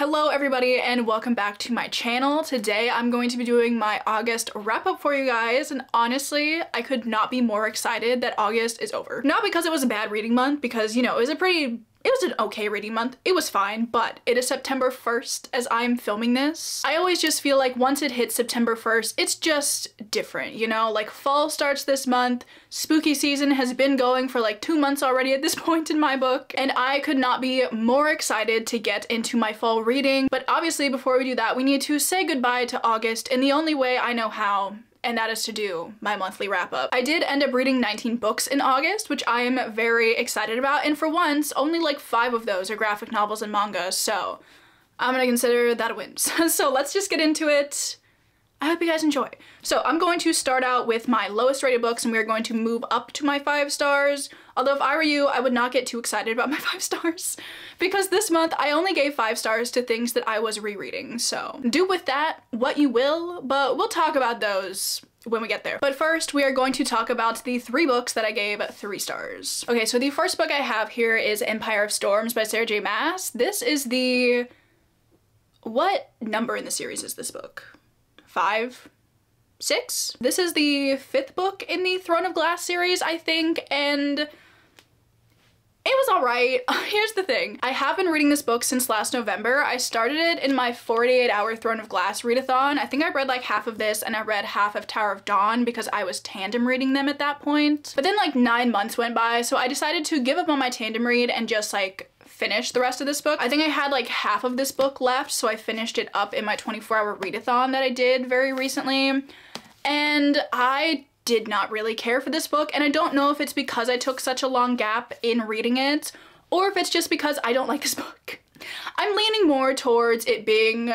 Hello everybody and welcome back to my channel. Today I'm going to be doing my August wrap up for you guys, and honestly I could not be more excited that August is over. Not because it was a bad reading month, because you know it was an okay reading month. It was fine, but it is September 1st as I'm filming this. I always just feel like once it hits September 1st, it's just different, you know? Like fall starts this month, spooky season has been going for like 2 months already at this point in my book, and I could not be more excited to get into my fall reading. But obviously before we do that, we need to say goodbye to August in the only way I know how, and that is to do my monthly wrap up. I did end up reading 19 books in August, which I am very excited about, and for once, only like 5 of those are graphic novels and manga, so I'm gonna consider that a win. So let's just get into it. I hope you guys enjoy. So I'm going to start out with my lowest rated books, and we're going to move up to my 5 stars. Although if I were you, I would not get too excited about my 5 stars because this month I only gave 5 stars to things that I was rereading. So do with that what you will, but we'll talk about those when we get there. But first, we are going to talk about the 3 books that I gave 3 stars. Okay, so the first book I have here is Empire of Storms by Sarah J. Maas. This is the... what number in the series is this book? 5? 6? This is the 5th book in the Throne of Glass series, I think, and it was alright. Here's the thing. I have been reading this book since last November. I started it in my 48-hour Throne of Glass readathon. I think I read like half of this and I read half of Tower of Dawn because I was tandem reading them at that point. But then like 9 months went by, so I decided to give up on my tandem read and just like finish the rest of this book. I think I had like half of this book left, so I finished it up in my 24-hour readathon that I did very recently. And I did not really care for this book, and I don't know if it's because I took such a long gap in reading it, or if it's just because I don't like this book. I'm leaning more towards it being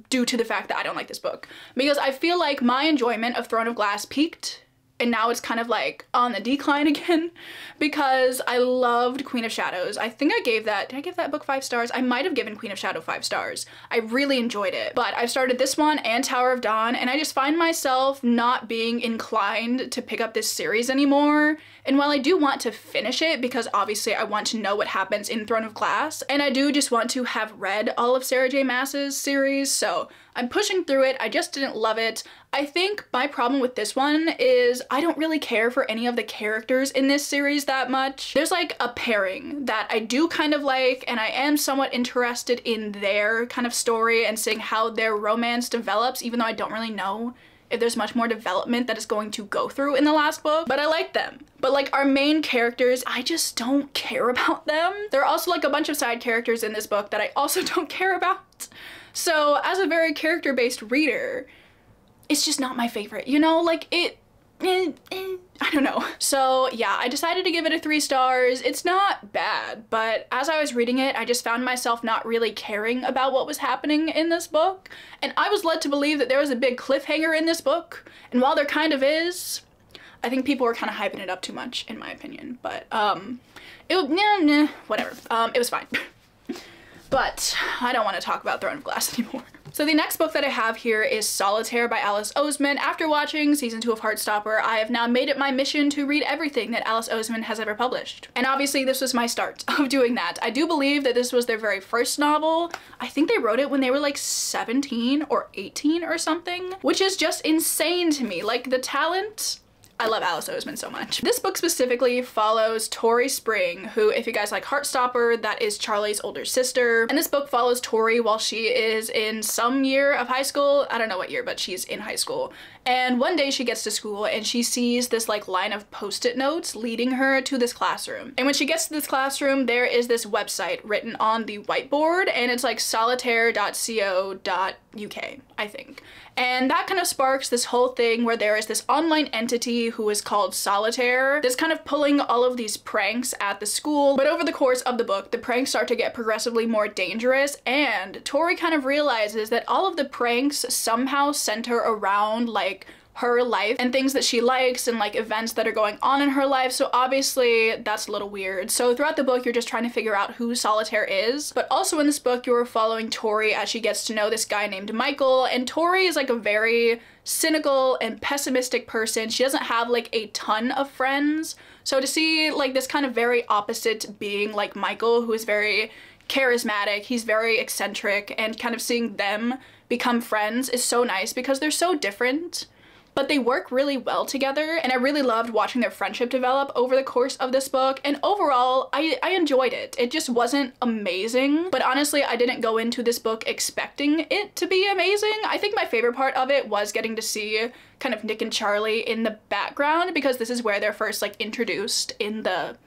due to the fact that I don't like this book, because I feel like my enjoyment of Throne of Glass peaked, and now it's kind of like on the decline again, because I loved Queen of Shadows. I think I gave that, did I give that book 5 stars? I might have given Queen of Shadow 5 stars. I really enjoyed it. But I've started this one and Tower of Dawn, and I just find myself not being inclined to pick up this series anymore. And while I do want to finish it, because obviously I want to know what happens in Throne of Glass, and I do just want to have read all of Sarah J. Maas's series, so I'm pushing through it. I just didn't love it. I think my problem with this one is I don't really care for any of the characters in this series that much. There's like a pairing that I do kind of like, and I am somewhat interested in their kind of story and seeing how their romance develops, even though I don't really know if there's much more development that is going to go through in the last book, but I like them. But like our main characters, I just don't care about them. There are also like a bunch of side characters in this book that I also don't care about. So as a very character-based reader, it's just not my favorite, you know? Like I don't know. So yeah, I decided to give it a 3 stars. It's not bad, but as I was reading it, I just found myself not really caring about what was happening in this book. And I was led to believe that there was a big cliffhanger in this book. And while there kind of is, I think people were kind of hyping it up too much, in my opinion. But whatever. It was fine. But I don't want to talk about Throne of Glass anymore. So the next book that I have here is Solitaire by Alice Oseman. After watching season 2 of Heartstopper, I have now made it my mission to read everything that Alice Oseman has ever published. And obviously this was my start of doing that. I do believe that this was their very first novel. I think they wrote it when they were like 17 or 18 or something, which is just insane to me. Like the talent. I love Alice Oseman so much. This book specifically follows Tori Spring, who, if you guys like Heartstopper, that is Charlie's older sister. And this book follows Tori while she is in some year of high school. I don't know what year, but she's in high school. And one day she gets to school and she sees this like line of post-it notes leading her to this classroom. And when she gets to this classroom, there is this website written on the whiteboard, and it's like solitaire.co.uk, I think. And that kind of sparks this whole thing where there is this online entity who is called Solitaire that's kind of pulling all of these pranks at the school. But over the course of the book, the pranks start to get progressively more dangerous, and Tori kind of realizes that all of the pranks somehow center around like her life and things that she likes and like events that are going on in her life. So obviously that's a little weird. So throughout the book, you're just trying to figure out who Solitaire is. But also in this book, you're following Tori as she gets to know this guy named Michael. And Tori is like a very cynical and pessimistic person. She doesn't have like a ton of friends. So to see like this kind of very opposite being like Michael, who is very charismatic, he's very eccentric, and kind of seeing them become friends is so nice because they're so different, but they work really well together, and I really loved watching their friendship develop over the course of this book. And overall, I enjoyed it. It just wasn't amazing, but honestly, I didn't go into this book expecting it to be amazing. I think my favorite part of it was getting to see kind of Nick and Charlie in the background, because this is where they're first like introduced in the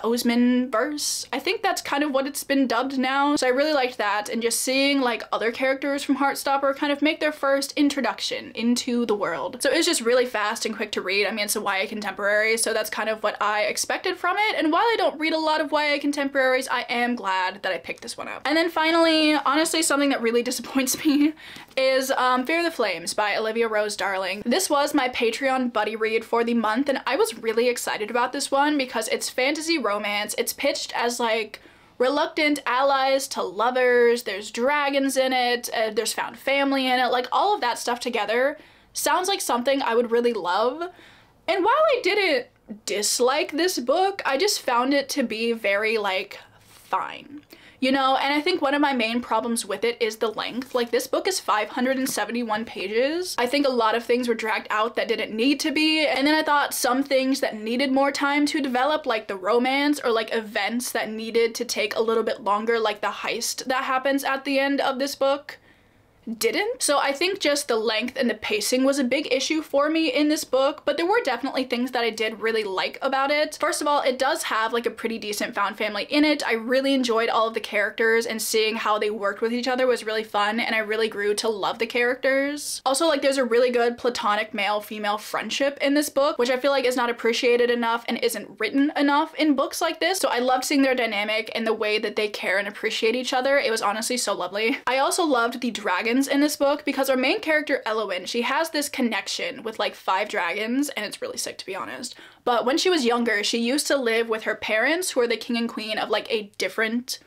Osman verse. I think that's kind of what it's been dubbed now. So I really liked that, and just seeing like other characters from Heartstopper kind of make their first introduction into the world. So it was just really fast and quick to read. I mean, it's a YA contemporary, so that's kind of what I expected from it. And while I don't read a lot of YA contemporaries, I am glad that I picked this one up. And then finally, honestly, something that really disappoints me is Fear the Flames by Olivia Rose Darling. This was my Patreon buddy read for the month, and I was really excited about this one because it's fantasy romance. It's pitched as like reluctant allies to lovers, there's dragons in it, there's found family in it, like all of that stuff together sounds like something I would really love. And while I didn't dislike this book, I just found it to be very like fine. You know, and I think one of my main problems with it is the length. Like, this book is 571 pages. I think a lot of things were dragged out that didn't need to be, and then I thought some things that needed more time to develop, like the romance, or like events that needed to take a little bit longer, like the heist that happens at the end of this book, didn't. So I think just the length and the pacing was a big issue for me in this book, but there were definitely things that I did really like about it. First of all, it does have like a pretty decent found family in it. I really enjoyed all of the characters, and seeing how they worked with each other was really fun, and I really grew to love the characters. Also, like, there's a really good platonic male-female friendship in this book, which I feel like is not appreciated enough and isn't written enough in books like this. So I loved seeing their dynamic and the way that they care and appreciate each other. It was honestly so lovely. I also loved the dragons in this book, because our main character Elowen, she has this connection with like 5 dragons, and it's really sick to be honest. But when she was younger, she used to live with her parents, who are the king and queen of like a different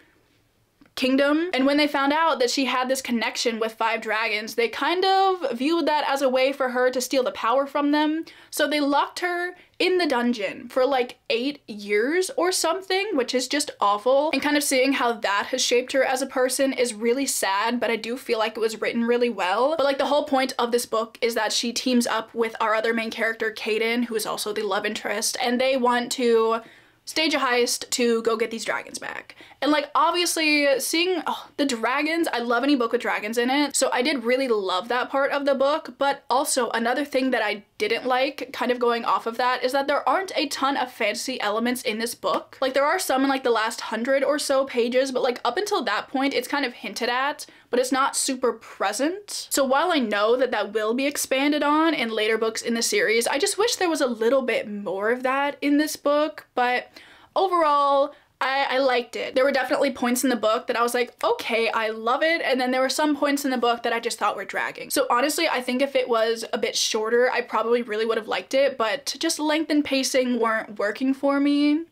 kingdom, and when they found out that she had this connection with 5 dragons, they kind of viewed that as a way for her to steal the power from them. So they locked her in the dungeon for like 8 years or something, which is just awful. And kind of seeing how that has shaped her as a person is really sad, but I do feel like it was written really well. But like, the whole point of this book is that she teams up with our other main character, Kaden, who is also the love interest, and they want to stage a heist to go get these dragons back. And like, obviously seeing the dragons, I love any book with dragons in it, so I did really love that part of the book. But also another thing that I didn't like, kind of going off of that, is that there aren't a ton of fantasy elements in this book. Like, there are some in like the last 100 or so pages, but like up until that point it's kind of hinted at, but it's not super present. So while I know that that will be expanded on in later books in the series, I just wish there was a little bit more of that in this book. But overall, I liked it. There were definitely points in the book that I was like, okay, I love it, and then there were some points in the book that I just thought were dragging. So honestly, I think if it was a bit shorter, I probably really would have liked it, but just length and pacing weren't working for me.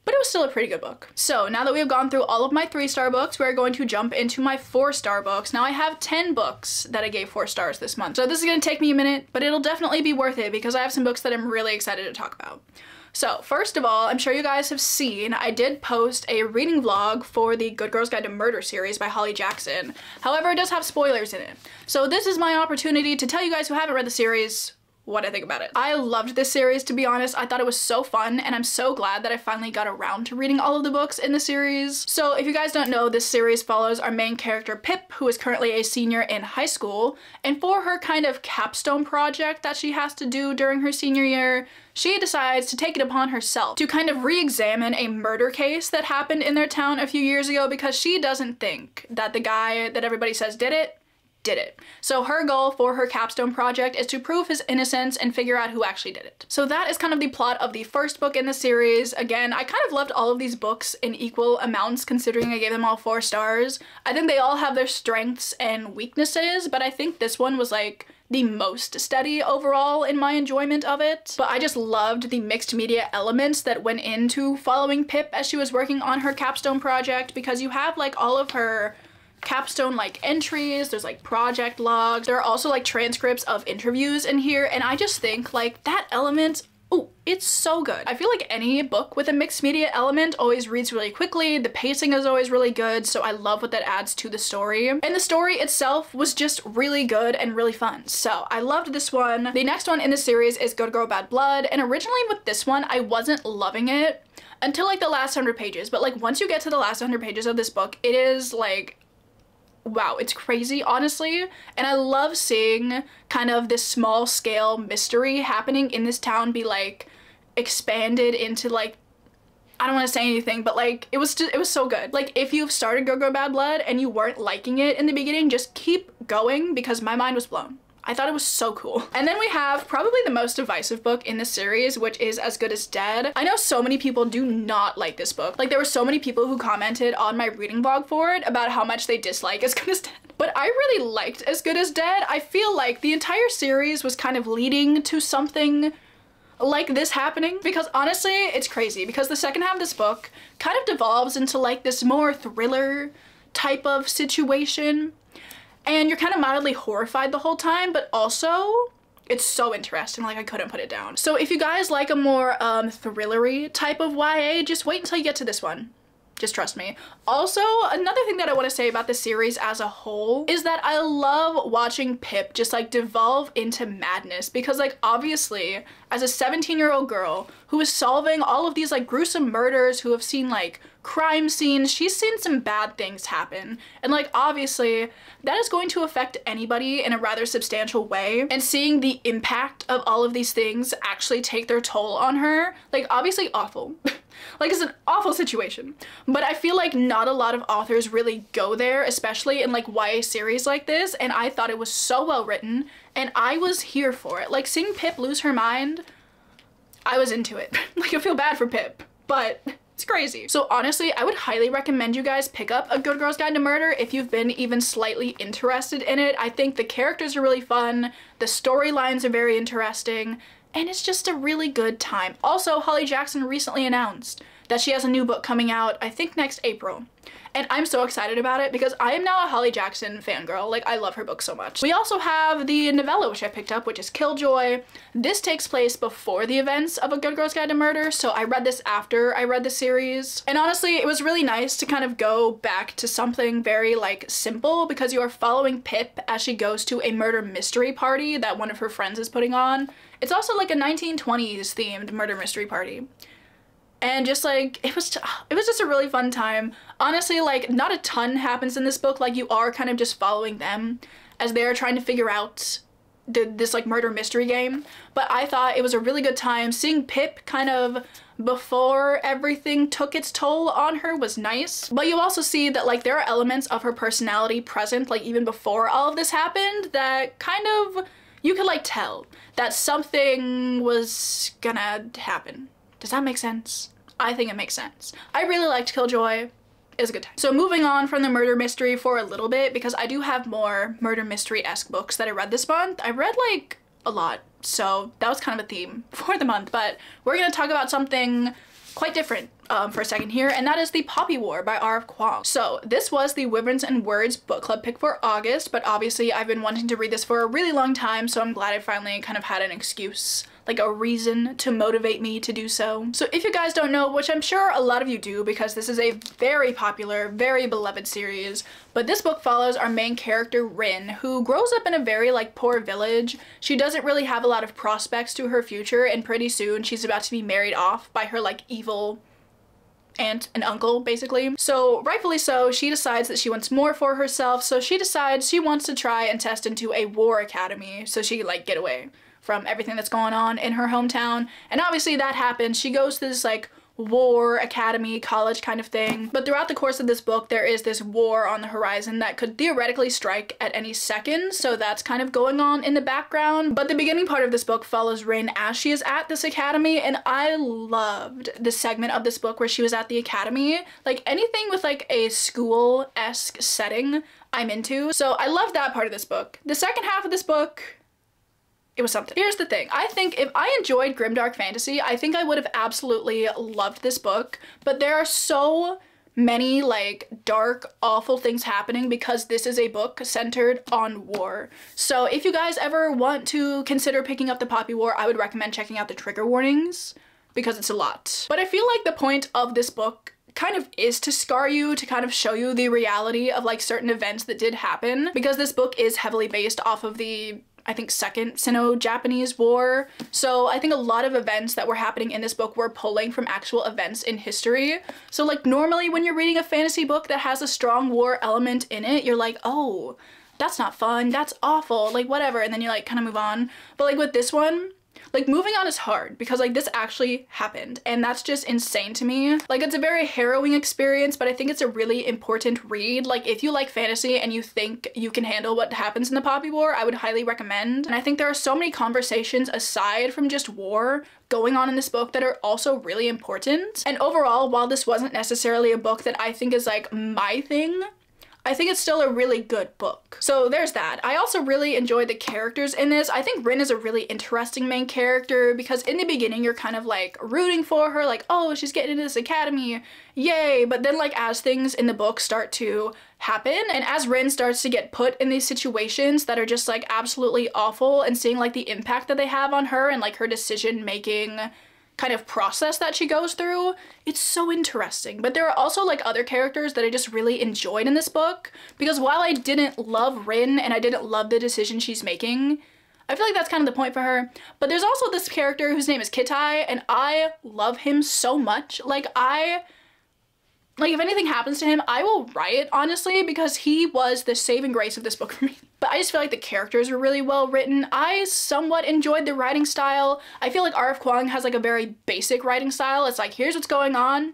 But it was still a pretty good book. So now that we have gone through all of my 3-star books, we're going to jump into my 4-star books. Now I have 10 books that I gave 4 stars this month. So this is gonna take me a minute, but it'll definitely be worth it because I have some books that I'm really excited to talk about. So first of all, I'm sure you guys have seen, I did post a reading vlog for the Good Girls Guide to Murder series by Holly Jackson. However, it does have spoilers in it. So this is my opportunity to tell you guys who haven't read the series what I think about it. I loved this series, to be honest. I thought it was so fun, and I'm so glad that I finally got around to reading all of the books in the series. So if you guys don't know, this series follows our main character Pip, who is currently a senior in high school, and for her kind of capstone project that she has to do during her senior year, she decides to take it upon herself to kind of re-examine a murder case that happened in their town a few years ago, because she doesn't think that the guy that everybody says did it. So her goal for her capstone project is to prove his innocence and figure out who actually did it. So that is kind of the plot of the first book in the series. Again, I kind of loved all of these books in equal amounts, considering I gave them all 4 stars. I think they all have their strengths and weaknesses, but I think this one was like the most steady overall in my enjoyment of it. But I just loved the mixed media elements that went into following Pip as she was working on her capstone project, because you have like all of her capstone like entries, there's like project logs, there are also like transcripts of interviews in here, and I just think like that element Oh, it's so good. I feel like any book with a mixed media element always reads really quickly. The pacing is always really good, so I love what that adds to the story. And the story itself was just really good and really fun. So I loved this one. The next one in the series is Good Girl Bad Blood, and originally with this one, I wasn't loving it until like the last 100 pages. But like once you get to the last 100 pages of this book, it is like, wow, it's crazy, honestly. And I love seeing kind of this small scale mystery happening in this town be like expanded into like, I don't want to say anything, but like it was so good. Like if you've started Good Girl Bad Blood and you weren't liking it in the beginning, just keep going because my mind was blown. I thought it was so cool. And then we have probably the most divisive book in the series, which is As Good as Dead. I know so many people do not like this book. Like there were so many people who commented on my reading vlog for it about how much they dislike As Good as Dead. But I really liked As Good as Dead. I feel like the entire series was kind of leading to something like this happening, because honestly, it's crazy because the second half of this book kind of devolves into like this more thriller type of situation. And you're kind of mildly horrified the whole time, but also it's so interesting, like I couldn't put it down. So if you guys like a more thrillery type of YA, just wait until you get to this one. Just trust me. Also, another thing that I want to say about the series as a whole is that I love watching Pip just like devolve into madness, because like obviously as a 17-year-old girl who is solving all of these like gruesome murders, who have seen like crime scenes, she's seen some bad things happen. And like obviously that is going to affect anybody in a rather substantial way. And seeing the impact of all of these things actually take their toll on her, like obviously awful. Like it's an awful situation, but I feel like not a lot of authors really go there, especially in like YA series like this, and I thought it was so well written and I was here for it. Like seeing Pip lose her mind, I was into it. Like I feel bad for Pip, but it's crazy. So honestly, I would highly recommend you guys pick up A Good Girl's Guide to Murder if you've been even slightly interested in it. I think the characters are really fun, the storylines are very interesting, and it's just a really good time. Also, Holly Jackson recently announced that she has a new book coming out, I think next April. And I'm so excited about it because I am now a Holly Jackson fangirl. Like, I love her book so much. We also have the novella which I picked up, which is Killjoy. This takes place before the events of A Good Girl's Guide to Murder, so I read this after I read the series. And honestly, it was really nice to kind of go back to something very like simple, because you are following Pip as she goes to a murder mystery party that one of her friends is putting on. It's also like a 1920s themed murder mystery party. And just like, it was just a really fun time. Honestly, like not a ton happens in this book. Like you are kind of just following them as they're trying to figure out this like murder mystery game. But I thought it was a really good time. Seeing Pip kind of before everything took its toll on her was nice. But you also see that like there are elements of her personality present, like even before all of this happened, that kind of, you could like tell that something was gonna happen. Does that make sense? I think it makes sense. I really liked Killjoy. It was a good time. So moving on from the murder mystery for a little bit, because I do have more murder mystery-esque books that I read this month. I read like a lot, so that was kind of a theme for the month, but we're gonna talk about something quite different for a second here, and that is The Poppy War by R.F. Kuang. So this was the Wyverns and Words book club pick for August, but obviously I've been wanting to read this for a really long time, so I'm glad I finally kind of had an excuse, like a reason to motivate me to do so. So if you guys don't know, which I'm sure a lot of you do because this is a very popular, very beloved series, but this book follows our main character Rin, who grows up in a very like poor village. She doesn't really have a lot of prospects to her future, and pretty soon she's about to be married off by her like evil aunt and uncle, basically. So rightfully so, she decides that she wants more for herself, so she decides she wants to try and test into a war academy so she can like get away from everything that's going on in her hometown. And obviously that happens. She goes to this like war academy college kind of thing, but throughout the course of this book there is this war on the horizon that could theoretically strike at any second, so that's kind of going on in the background. But the beginning part of this book follows Rin as she is at this academy, and I loved the segment of this book where she was at the academy. Like anything with like a school-esque setting I'm into, so I love that part of this book. The second half of this book, it was something. Here's the thing. I think if I enjoyed grimdark fantasy, I think I would have absolutely loved this book, but there are so many like dark, awful things happening because this is a book centered on war. So if you guys ever want to consider picking up the Poppy War, I would recommend checking out the trigger warnings because it's a lot. But I feel like the point of this book kind of is to scar you, to kind of show you the reality of like certain events that did happen, because this book is heavily based off of the, I think, Second Sino-Japanese War. So I think a lot of events that were happening in this book were pulling from actual events in history. So like normally when you're reading a fantasy book that has a strong war element in it, you're like, oh, that's not fun, that's awful, like whatever, and then you like kind of move on. But like with this one, like moving on is hard because like this actually happened, and that's just insane to me. Like it's a very harrowing experience, but I think it's a really important read. Like if you like fantasy and you think you can handle what happens in the Poppy War, I would highly recommend. And I think there are so many conversations aside from just war going on in this book that are also really important. And overall, while this wasn't necessarily a book that I think is like my thing, I think it's still a really good book. So there's that. I also really enjoyed the characters in this. I think Rin is a really interesting main character because in the beginning you're kind of like rooting for her, like, oh, she's getting into this academy, yay. But then like as things in the book start to happen and as Rin starts to get put in these situations that are just like absolutely awful, and seeing like the impact that they have on her and like her decision making kind of process that she goes through, it's so interesting. But there are also like other characters that I just really enjoyed in this book, because while I didn't love Rin and I didn't love the decision she's making, I feel like that's kind of the point for her. But there's also this character whose name is Kitai, and I love him so much. Like if anything happens to him, I will riot, honestly, because he was the saving grace of this book for me. But I just feel like the characters were really well written. I somewhat enjoyed the writing style. I feel like R.F. Kuang has like a very basic writing style. It's like, here's what's going on.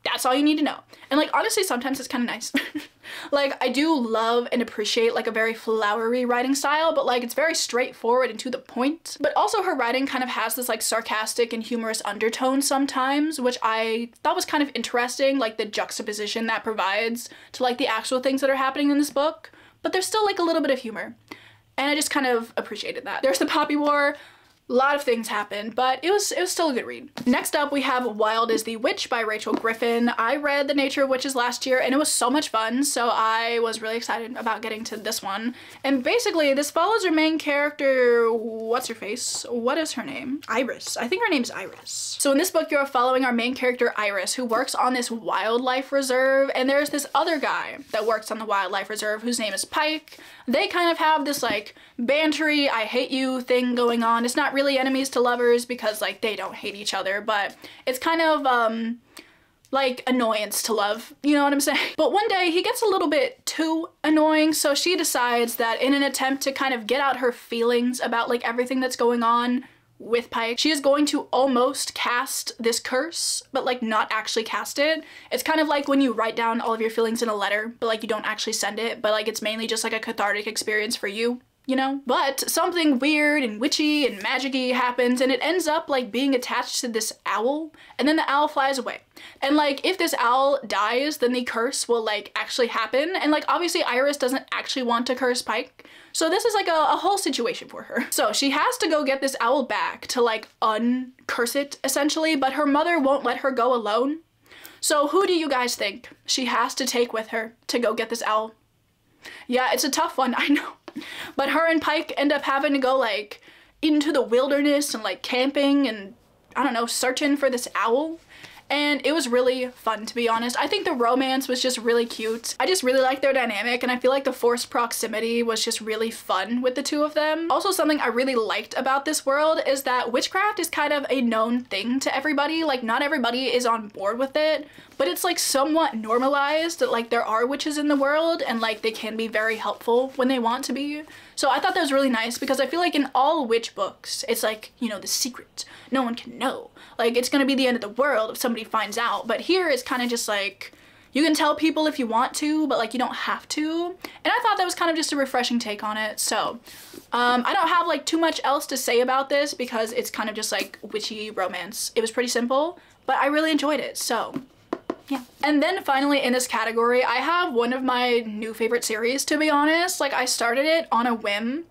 That's all you need to know. And like, honestly, sometimes it's kind of nice. Like, I do love and appreciate like a very flowery writing style, but like it's very straightforward and to the point. But also her writing kind of has this like sarcastic and humorous undertone sometimes, which I thought was kind of interesting, like the juxtaposition that provides to like the actual things that are happening in this book. But there's still like a little bit of humor, and I just kind of appreciated that. There's the Poppy War. A lot of things happened, but it was still a good read. Next up, we have Wild is the Witch by Rachel Griffin. I read The Nature of Witches last year, and it was so much fun, so I was really excited about getting to this one. And basically, this follows our main character, what's her face? What is her name? Iris. I think her name's Iris. So in this book, you're following our main character, Iris, who works on this wildlife reserve, and there's this other guy that works on the wildlife reserve whose name is Pike. They kind of have this like bantery, I hate you thing going on. It's not really enemies to lovers because like they don't hate each other, but it's kind of like annoyance to love, you know what I'm saying? But one day he gets a little bit too annoying, so she decides that in an attempt to kind of get out her feelings about like everything that's going on with Pike, she is going to almost cast this curse, but like not actually cast it. It's kind of like when you write down all of your feelings in a letter, but like you don't actually send it, but like it's mainly just like a cathartic experience for you, you know? But something weird and witchy and magic-y happens, and it ends up like being attached to this owl, and then the owl flies away. And like if this owl dies, then the curse will like actually happen, and like obviously Iris doesn't actually want to curse Pike, so this is like a whole situation for her. So she has to go get this owl back to like uncurse it essentially, but her mother won't let her go alone. So who do you guys think she has to take with her to go get this owl? Yeah, it's a tough one, I know. But her and Pike end up having to go like into the wilderness and like camping and I don't know, searching for this owl. And it was really fun, to be honest. I think the romance was just really cute. I just really like their dynamic, and I feel like the forced proximity was just really fun with the two of them. Also, something I really liked about this world is that witchcraft is kind of a known thing to everybody. Like, not everybody is on board with it, but it's like somewhat normalized that like there are witches in the world, and like they can be very helpful when they want to be. So I thought that was really nice, because I feel like in all witch books, it's like, you know, the secret. No one can know. Like, it's gonna be the end of the world if somebody finds out. But here it's kind of just like, you can tell people if you want to, but like you don't have to. And I thought that was kind of just a refreshing take on it. So I don't have like too much else to say about this, because it's kind of just like witchy romance. It was pretty simple, but I really enjoyed it. So yeah. And then finally in this category, I have one of my new favorite series, to be honest. Like, I started it on a whim,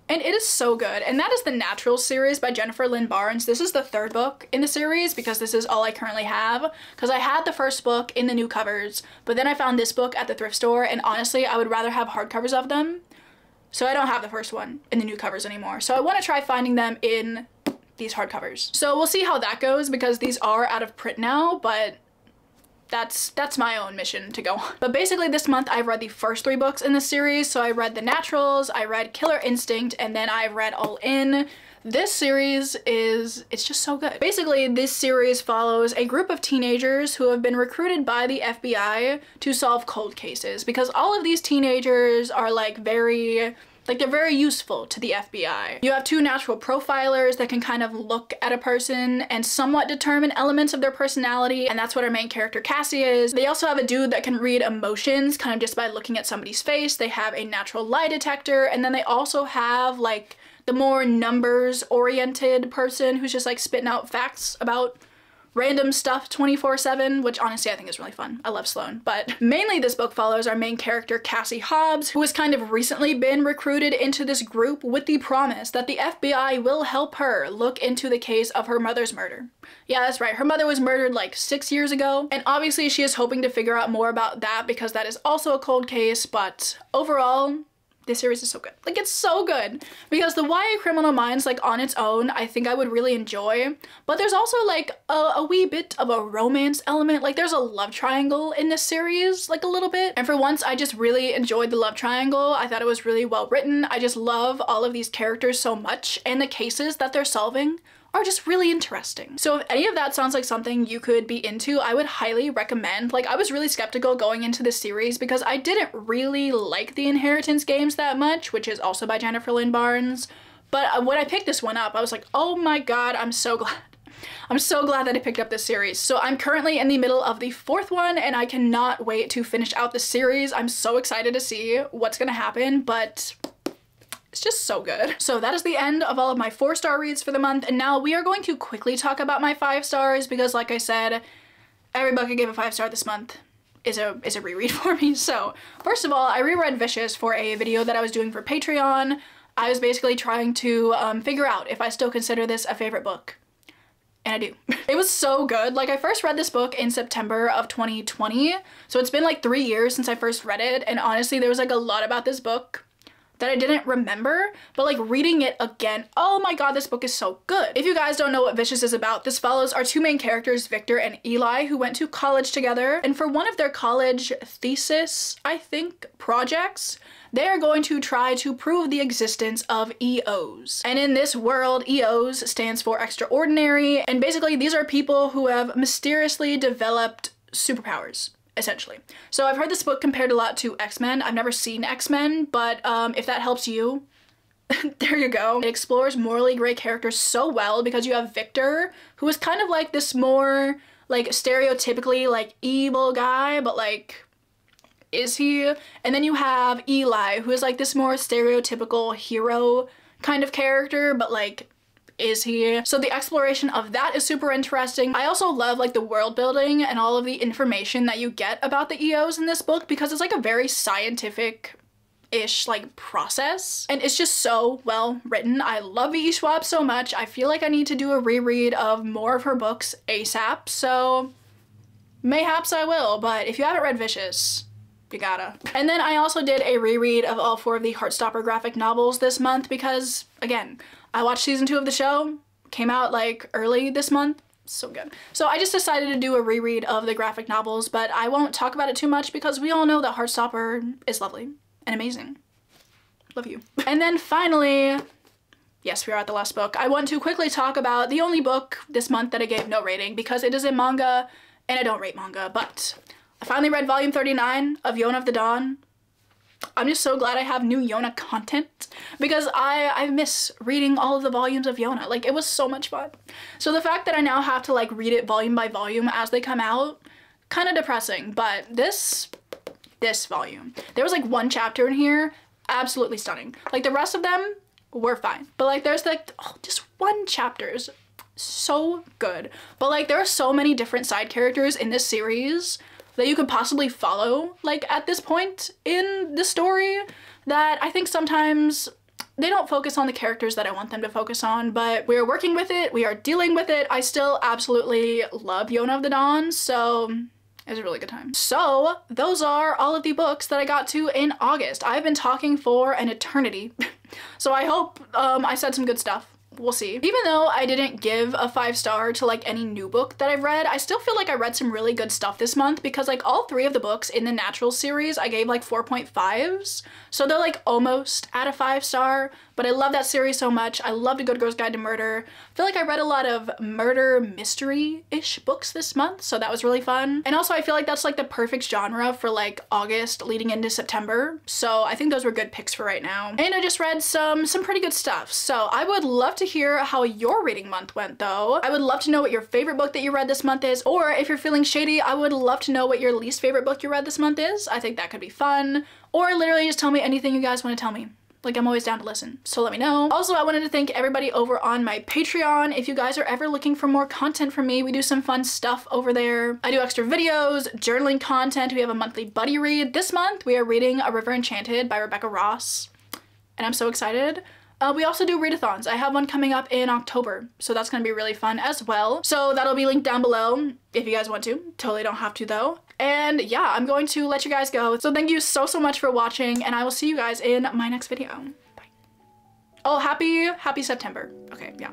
And it is so good. And that is the Natural series by Jennifer Lynn Barnes. This is the 3rd book in the series because this is all I currently have. Because I had the 1st book in the new covers, but then I found this book at the thrift store, and honestly, I would rather have hardcovers of them. So I don't have the 1st one in the new covers anymore. So I want to try finding them in these hardcovers. So we'll see how that goes because these are out of print now, but that's my own mission to go on. But basically this month I've read the first 3 books in the series. So I read The Naturals, I read Killer Instinct, and then I've read All In. This series it's just so good. Basically, this series follows a group of teenagers who have been recruited by the FBI to solve cold cases because all of these teenagers are like they're very useful to the FBI. You have 2 natural profilers that can kind of look at a person and somewhat determine elements of their personality, and that's what our main character Cassie is. They also have a dude that can read emotions kind of just by looking at somebody's face. They have a natural lie detector, and then they also have like the more numbers-oriented person who's just like spitting out facts about random stuff 24/7, which honestly I think is really fun. I love Sloane. But mainly this book follows our main character Cassie Hobbs, who has kind of recently been recruited into this group with the promise that the FBI will help her look into the case of her mother's murder. Yeah, that's right. Her mother was murdered like 6 years ago, and obviously she is hoping to figure out more about that because that is also a cold case, but overall, this series is so good. Like, it's so good because the YA Criminal Minds, like on its own, I think I would really enjoy, but there's also like a wee bit of a romance element. Like there's a love triangle in this series, like a little bit. And for once, I just really enjoyed the love triangle. I thought it was really well written. I just love all of these characters so much, and the cases that they're solving are just really interesting. So if any of that sounds like something you could be into, I would highly recommend. Like, I was really skeptical going into this series because I didn't really like the Inheritance games that much, which is also by Jennifer Lynn Barnes. But when I picked this one up, I was like, oh my god, I'm so glad. I'm so glad that I picked up this series. So I'm currently in the middle of the 4th one, and I cannot wait to finish out the series. I'm so excited to see what's gonna happen, but it's just so good. So that is the end of all of my 4-star reads for the month, and now we are going to quickly talk about my 5 stars because, like I said, every book I gave a 5-star this month is a reread for me. So first of all, I reread Vicious for a video that I was doing for Patreon. I was basically trying to figure out if I still consider this a favorite book. And I do. It was so good. Like, I first read this book in September of 2020, so it's been like 3 years since I first read it, and honestly there was like a lot about this book that I didn't remember, but like reading it again, oh my god, this book is so good. If you guys don't know what Vicious is about, this follows our 2 main characters, Victor and Eli, who went to college together, and for one of their college thesis, I think, projects, they are going to try to prove the existence of EOs. And in this world, EOs stands for extraordinary, and basically these are people who have mysteriously developed superpowers, essentially. So I've heard this book compared a lot to X-Men. I've never seen X-Men, but if that helps you, there you go. It explores morally gray characters so well because you have Victor, who is kind of like this more like stereotypically like evil guy, but like, is he? And then you have Eli, who is like this more stereotypical hero kind of character, but like, is he? So the exploration of that is super interesting. I also love like the world building and all of the information that you get about the EOs in this book because it's like a very scientific-ish like process, and it's just so well written. I love V.E. Schwab so much. I feel like I need to do a reread of more of her books ASAP, so mayhaps I will, but if you haven't read Vicious, you gotta. And then I also did a reread of all 4 of the Heartstopper graphic novels this month because, again, I watched season 2 of the show, came out like early this month, so good. So I just decided to do a reread of the graphic novels, but I won't talk about it too much because we all know that Heartstopper is lovely and amazing. Love you. And then finally, yes, we are at the last book. I want to quickly talk about the only book this month that I gave no rating because it is a manga and I don't rate manga, but I finally read volume 39 of Yona of the Dawn. I'm just so glad I have new Yona content because I miss reading all of the volumes of Yona. Like, it was so much fun. So the fact that I now have to like read it volume by volume as they come out, kind of depressing, but this volume, there was like 1 chapter in here, absolutely stunning. Like the rest of them were fine, but like there's like just 1 chapter is so good. But like there are so many different side characters in this series that you could possibly follow like at this point in the story that I think sometimes they don't focus on the characters that I want them to focus on, but we are working with it, we are dealing with it. I still absolutely love Yona of the Dawn, so it was a really good time. So those are all of the books that I got to in August. I've been talking for an eternity, so I hope I said some good stuff. We'll see. Even though I didn't give a 5-star to like any new book that I've read, I still feel like I read some really good stuff this month because like all 3 of the books in the Natural series I gave like 4.5s. So they're like almost at a 5-star, but I love that series so much. I loved A Good Girl's Guide to Murder. I feel like I read a lot of murder mystery-ish books this month, so that was really fun. And also I feel like that's like the perfect genre for like August leading into September. So I think those were good picks for right now. And I just read some pretty good stuff. So I would love to hear how your reading month went though. I would love to know what your favorite book that you read this month is, or if you're feeling shady, I would love to know what your least favorite book you read this month is. I think that could be fun. Or literally just tell me anything you guys want to tell me. Like, I'm always down to listen, so let me know. Also, I wanted to thank everybody over on my Patreon. If you guys are ever looking for more content from me, we do some fun stuff over there. I do extra videos, journaling content. We have a monthly buddy read. This month, we are reading A River Enchanted by Rebecca Ross, and I'm so excited. We also do readathons. I have one coming up in October, so that's gonna be really fun as well. So that'll be linked down below if you guys want to. Totally don't have to though. And yeah, I'm going to let you guys go. So thank you so much for watching, and I will see you guys in my next video. Bye. Oh, happy September. Okay, yeah.